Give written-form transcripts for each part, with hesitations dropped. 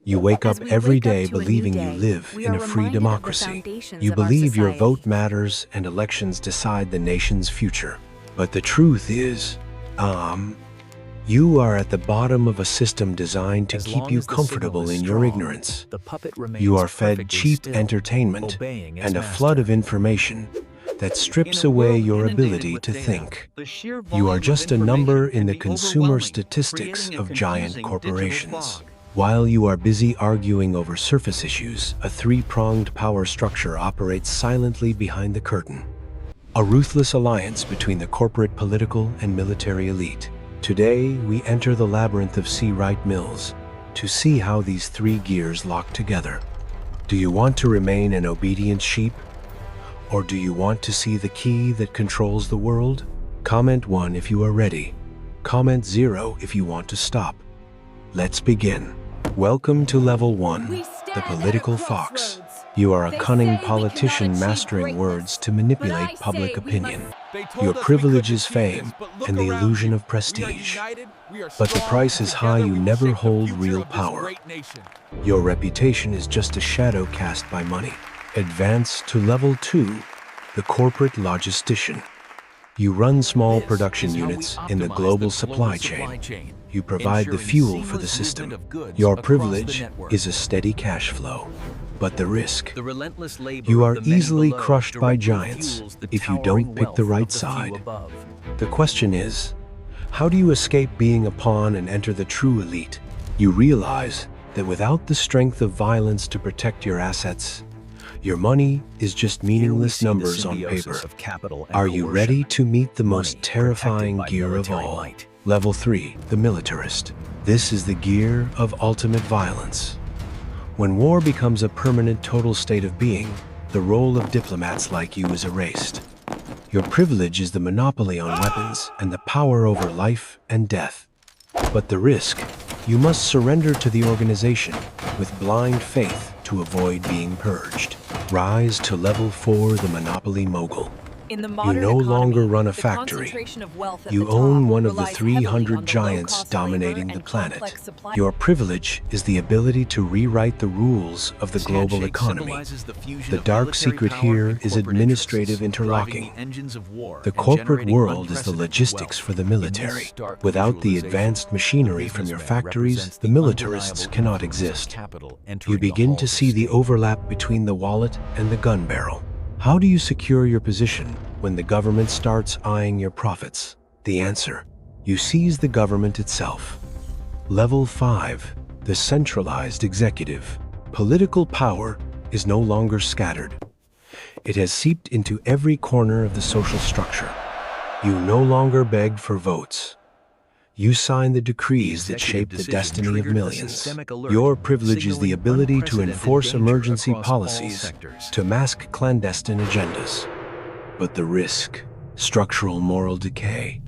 You wake up As we every wake up day to a new believing day, you live we in are a free reminded of the democracy. foundations You of our believe your society. vote matters and elections decide the nation's future. But the truth is, you are at the bottom of a system designed to As keep long you as the signal comfortable is in your strong, ignorance. the puppet remains You are fed perfectly cheap still, entertainment obeying its and a master. flood of information that strips away your ability to think. You are just a number in the consumer statistics of giant corporations. While you are busy arguing over surface issues, a three-pronged power structure operates silently behind the curtain. A ruthless alliance between the corporate, political, and military elite. Today, we enter the labyrinth of Wright Mills to see how these three gears lock together. Do you want to remain an obedient sheep? Or do you want to see the key that controls the world? Comment 1 if you are ready. Comment 0 if you want to stop. Let's begin. Welcome to Level 1, the political fox. You are a cunning politician mastering words to manipulate public opinion. Your privilege is fame and the illusion of prestige. But the price is high. You never hold real power. Your reputation is just a shadow cast by money. Advance to Level 2, the corporate logistician. You run small production units in the global supply chain. You provide the fuel for the system. Your privilege is a steady cash flow. But the risk, you are easily crushed by giants if you don't pick the right side. The question is, how do you escape being a pawn and enter the true elite? You realize that without the strength of violence to protect your assets, your money is just meaningless numbers on paper. Are you ready to meet the most terrifying gear of all? Level 3, the militarist. This is the gear of ultimate violence. When war becomes a permanent total state of being, the role of diplomats like you is erased. Your privilege is the monopoly on weapons and the power over life and death. But the risk, you must surrender to the organization with blind faith to avoid being purged. Rise to Level 4, the monopoly mogul. In the You modern no longer economy, run a the factory. concentration of wealth at You the top own one of the relies heavily on 300 the giants low-cost dominating labor the and planet. complex supply. Your privilege is the ability to rewrite the rules of the global economy. The dark secret here is administrative interlocking. The corporate world is the logistics for the military. Without the advanced machinery from your factories, the militarists cannot exist. You begin to see the overlap between the wallet and the gun barrel. How do you secure your position when the government starts eyeing your profits? The answer: you seize the government itself. Level 5, the centralized executive. Political power is no longer scattered. It has seeped into every corner of the social structure. You no longer beg for votes. You sign the decrees that shape the destiny of millions. Your privilege is the ability to enforce emergency policies, to mask clandestine agendas. But the risk, structural moral decay.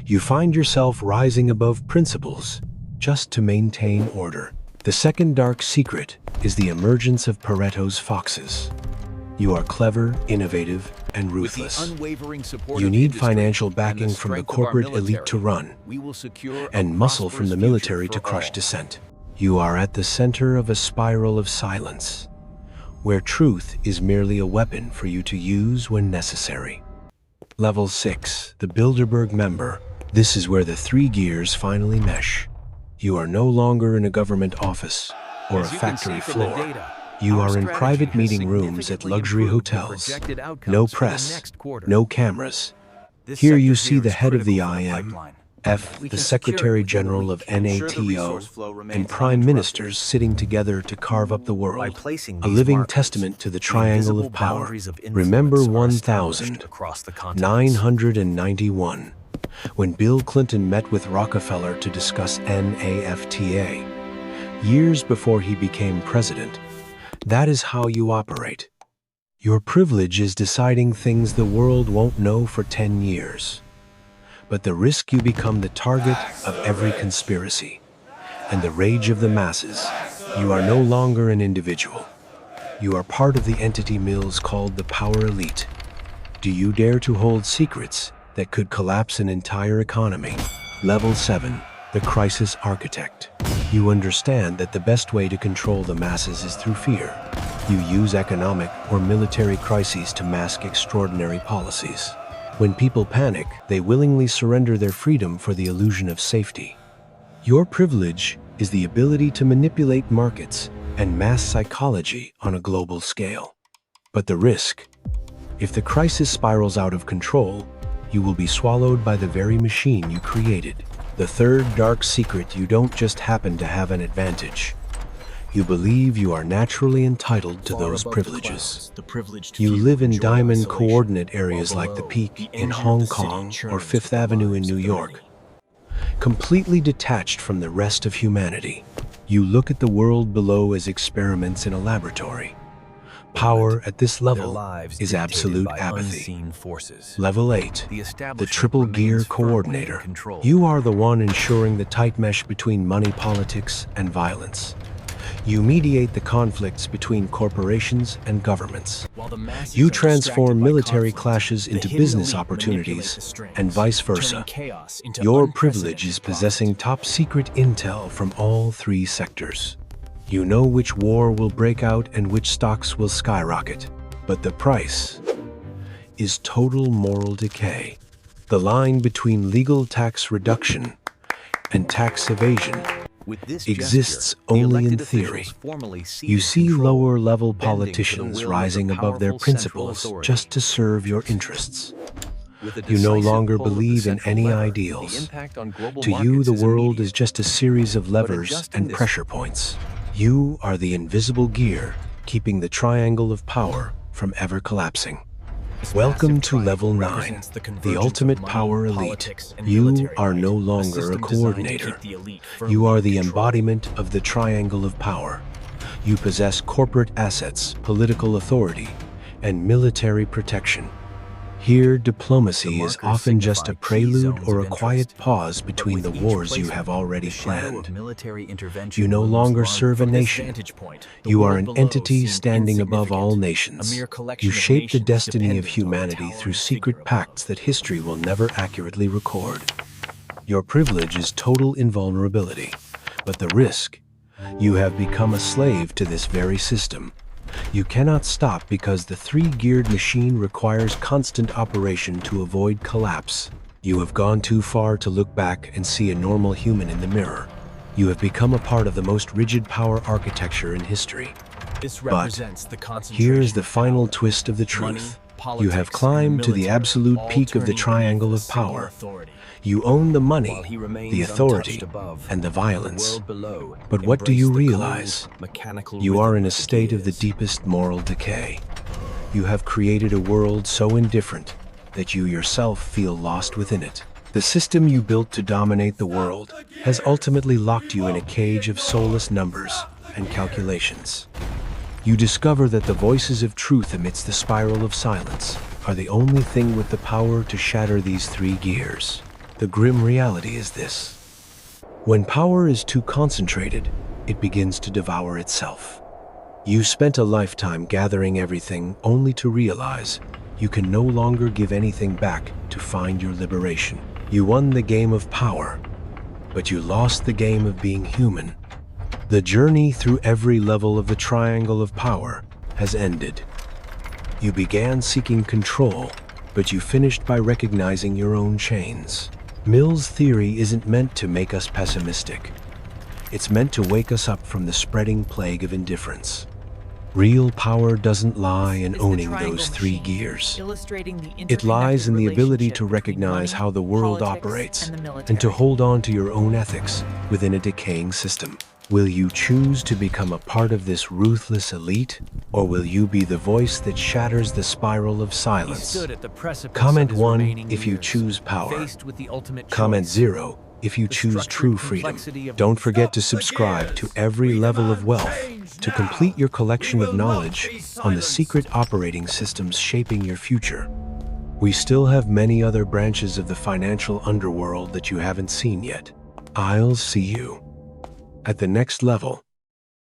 You find yourself rising above principles just to maintain order. The second dark secret is the emergence of Pareto's foxes. You are clever, innovative, and ruthless. You need financial backing from the corporate elite to run, and muscle from the military to crush dissent. You are at the center of a spiral of silence, where truth is merely a weapon for you to use when necessary. Level 6, the Bilderberg member. This is where the three gears finally mesh. You are no longer in a government office or a factory floor. You are in private meeting rooms at luxury hotels. No press, no cameras. Here you see the head of the IMF, the Secretary General of NATO, and prime ministers sitting together to carve up the world, a living testament to the triangle of power. Remember 1991, when Bill Clinton met with Rockefeller to discuss NAFTA, years before he became president. That is how you operate. Your privilege is deciding things the world won't know for 10 years. But the risk, you become the target of every conspiracy and the rage of the masses. You are no longer an individual. You are part of the entity Mills called the power elite. Do you dare to hold secrets that could collapse an entire economy? Level 7, the crisis architect. You understand that the best way to control the masses is through fear. You use economic or military crises to mask extraordinary policies. When people panic, they willingly surrender their freedom for the illusion of safety. Your privilege is the ability to manipulate markets and mass psychology on a global scale. But the risk: if the crisis spirals out of control, you will be swallowed by the very machine you created. The third dark secret: you don't just happen to have an advantage. You believe you are naturally entitled to those privileges. You live in diamond coordinate areas like the Peak in Hong Kong or Fifth Avenue in New York, completely detached from the rest of humanity. You look at the world below as experiments in a laboratory. Power at this level is absolute apathy. Level 8, the triple gear coordinator. You are the one ensuring the tight mesh between money politics and violence. You mediate the conflicts between corporations and governments. You transform military clashes into business opportunities, and vice versa. Your privilege is possessing top-secret intel from all three sectors. You know which war will break out and which stocks will skyrocket. But the price is total moral decay. The line between legal tax reduction and tax evasion exists only in theory. You see lower-level politicians rising above their principles just to serve your interests. You no longer believe in any ideals. To you, the world is just a series of levers and pressure points. You are the invisible gear, keeping the triangle of power from ever collapsing. Welcome to Level 9, the ultimate power elite. You are no longer a coordinator. You are the embodiment of the triangle of power. You possess corporate assets, political authority, and military protection. Here, diplomacy is often just a prelude or a quiet pause between the wars you have already planned. You no longer serve a nation. You are an entity standing above all nations. You shape the destiny of humanity through secret pacts that history will never accurately record. Your privilege is total invulnerability, but the risk: you have become a slave to this very system. You cannot stop because the three-geared machine requires constant operation to avoid collapse. You have gone too far to look back and see a normal human in the mirror. You have become a part of the most rigid power architecture in history. But here's the final twist of the truth. You have climbed to the absolute peak of the triangle of power. You own the money, the authority, and the violence. But what do you realize? You are in a state of the deepest moral decay. You have created a world so indifferent that you yourself feel lost within it. The system you built to dominate the world has ultimately locked you in a cage of soulless numbers and calculations. You discover that the voices of truth amidst the spiral of silence are the only thing with the power to shatter these three gears. The grim reality is this: when power is too concentrated, it begins to devour itself. You spent a lifetime gathering everything only to realize you can no longer give anything back to find your liberation. You won the game of power, but you lost the game of being human. The journey through every level of the triangle of power has ended. You began seeking control, but you finished by recognizing your own chains. Mill's theory isn't meant to make us pessimistic. It's meant to wake us up from the spreading plague of indifference. Real power doesn't lie in owning those three gears. It lies in the ability to recognize how the world operates and to hold on to your own ethics within a decaying system. Will you choose to become a part of this ruthless elite, or will you be the voice that shatters the spiral of silence? Comment 1 if you choose power. Comment 0 if you choose true freedom. Don't forget to subscribe to Every Level of Wealth to complete your collection of knowledge on the secret operating systems shaping your future. We still have many other branches of the financial underworld that you haven't seen yet. I'll see you at the next level.